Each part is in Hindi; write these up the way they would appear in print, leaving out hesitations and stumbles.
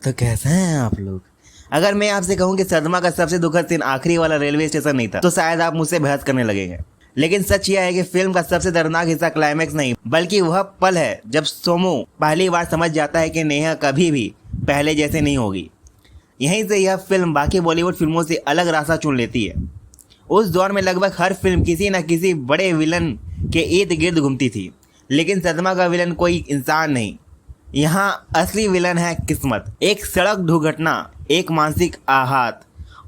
तो कैसे हैं आप लोग। अगर मैं आपसे कहूं कि सदमा का सबसे दुखद सीन आखिरी वाला रेलवे स्टेशन नहीं था तो शायद आप मुझसे बहस करने लगेंगे, लेकिन सच यह है कि फिल्म का सबसे दर्दनाक हिस्सा क्लाइमैक्स नहीं बल्कि वह पल है जब सोमू पहली बार समझ जाता है कि नेहा कभी भी पहले जैसे नहीं होगी। यहीं से यह फिल्म बाकी बॉलीवुड फिल्मों से अलग रास्ता चुन लेती है। उस दौर में लगभग हर फिल्म किसी न किसी बड़े विलन के इर्द गिर्द घूमती थी, लेकिन सदमा का विलन कोई इंसान नहीं, यहाँ असली विलन है किस्मत। एक सड़क दुर्घटना, एक मानसिक आहत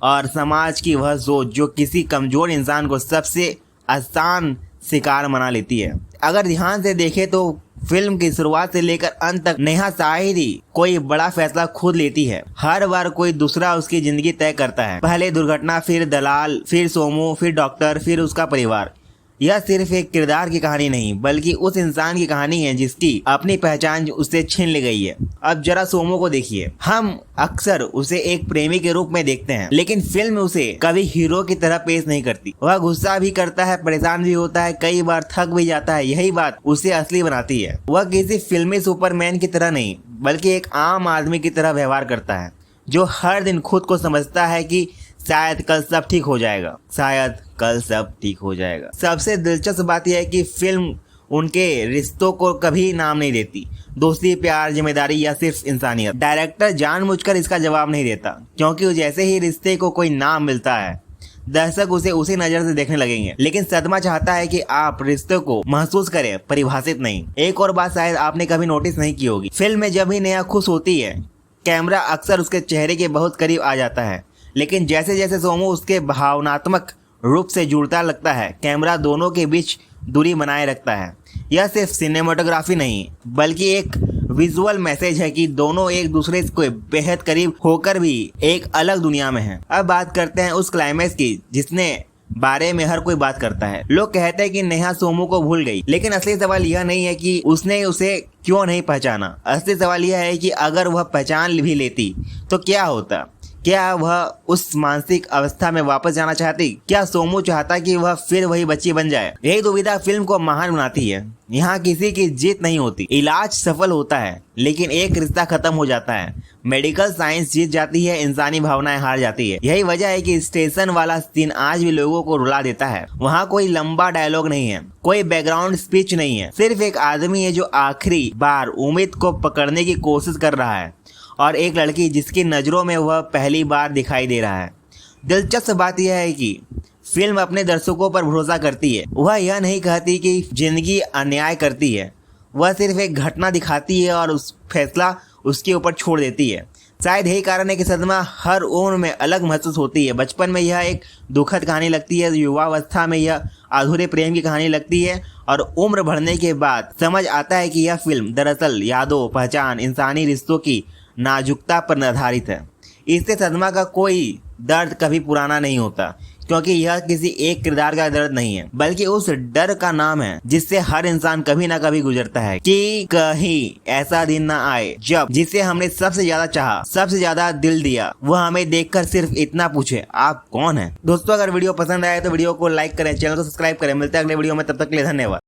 और समाज की वह सोच जो किसी कमजोर इंसान को सबसे आसान शिकार बना लेती है। अगर ध्यान से देखें तो फिल्म की शुरुआत से लेकर अंत तक नेहा शायद ही कोई बड़ा फैसला खुद लेती है। हर बार कोई दूसरा उसकी जिंदगी तय करता है। पहले दुर्घटना, फिर दलाल, फिर सोमू, फिर डॉक्टर, फिर उसका परिवार। यह सिर्फ एक किरदार की कहानी नहीं बल्कि उस इंसान की कहानी है जिसकी अपनी पहचान उससे छीन ली गई है। अब जरा सोमू को देखिए। हम अक्सर उसे एक प्रेमी के रूप में देखते हैं, लेकिन फिल्म उसे कभी हीरो की तरह पेश नहीं करती। वह गुस्सा भी करता है, परेशान भी होता है, कई बार थक भी जाता है। यही बात उसे असली बनाती है। वह किसी फिल्मी सुपरमैन की तरह नहीं बल्कि एक आम आदमी की तरह व्यवहार करता है, जो हर दिन खुद को समझता है कि शायद कल सब ठीक हो जाएगा, शायद कल सब ठीक हो जाएगा। सबसे दिलचस्प बात यह है कि फिल्म उनके रिश्तों को कभी नाम नहीं देती, दोस्ती, प्यार, जिम्मेदारी या सिर्फ इंसानियत। डायरेक्टर जानबूझकर इसका जवाब नहीं देता, क्योंकि जैसे ही रिश्ते को कोई नाम मिलता है दर्शक उसे उसी नजर से देखने लगेंगे। लेकिन सदमा चाहता है कि आप रिश्ते को महसूस करें, परिभाषित नहीं। एक और बात शायद आपने कभी नोटिस नहीं की होगी, फिल्म में जब भी नेहा खुश होती है कैमरा अक्सर उसके चेहरे के बहुत करीब आ जाता है, लेकिन जैसे जैसे सोमू उसके भावनात्मक रूप से जुड़ता लगता है कैमरा दोनों के बीच दूरी बनाए रखता है। यह सिर्फ सिनेमाटोग्राफी नहीं बल्कि एक विजुअल मैसेज है कि दोनों एक दूसरे को बेहद करीब होकर भी एक अलग दुनिया में हैं। अब बात करते हैं उस क्लाइमैक्स की जिसने बारे में हर कोई बात करता है। लोग कहते हैं कि नेहा सोमू को भूल गई, लेकिन असली सवाल यह नहीं है कि उसने उसे क्यों नहीं पहचाना। असली सवाल यह है कि अगर वह पहचान भी लेती तो क्या होता। क्या वह उस मानसिक अवस्था में वापस जाना चाहती? क्या सोमू चाहता कि वह फिर वही बच्ची बन जाए? यही दुविधा फिल्म को महान बनाती है। यहाँ किसी की जीत नहीं होती, इलाज सफल होता है लेकिन एक रिश्ता खत्म हो जाता है। मेडिकल साइंस जीत जाती है, इंसानी भावनाएं हार जाती है। यही वजह है कि स्टेशन वाला सीन आज भी लोगों को रुला देता है। वहाँ कोई लंबा डायलॉग नहीं है, कोई बैकग्राउंड स्पीच नहीं है, सिर्फ एक आदमी है जो आखिरी बार उम्मीद को पकड़ने की कोशिश कर रहा है और एक लड़की जिसकी नज़रों में वह पहली बार दिखाई दे रहा है। दिलचस्प बात यह है कि फिल्म अपने दर्शकों पर भरोसा करती है। वह यह नहीं कहती कि जिंदगी अन्याय करती है, वह सिर्फ एक घटना दिखाती है और उस फैसला उसके ऊपर छोड़ देती है। शायद यही कारण है कि सदमा हर उम्र में अलग महसूस होती है। बचपन में यह एक दुखद कहानी लगती है, युवावस्था में यह अधूरे प्रेम की कहानी लगती है और उम्र बढ़ने के बाद समझ आता है कि यह फिल्म दरअसल यादों, पहचान, इंसानी रिश्तों की नाजुकता पर आधारित है। इससे सदमा का कोई दर्द कभी पुराना नहीं होता, क्योंकि यह किसी एक किरदार का दर्द नहीं है बल्कि उस डर का नाम है जिससे हर इंसान कभी ना कभी गुजरता है कि कहीं ऐसा दिन ना आए जब जिसे हमने सबसे ज्यादा चाहा, सबसे ज्यादा दिल दिया, वह हमें देखकर सिर्फ इतना पूछे, आप कौन है। दोस्तों, अगर वीडियो पसंद आए तो वीडियो को लाइक करें, चैनल को सब्सक्राइब करें। मिलते हैं अगले वीडियो में, तब तक के लिए धन्यवाद।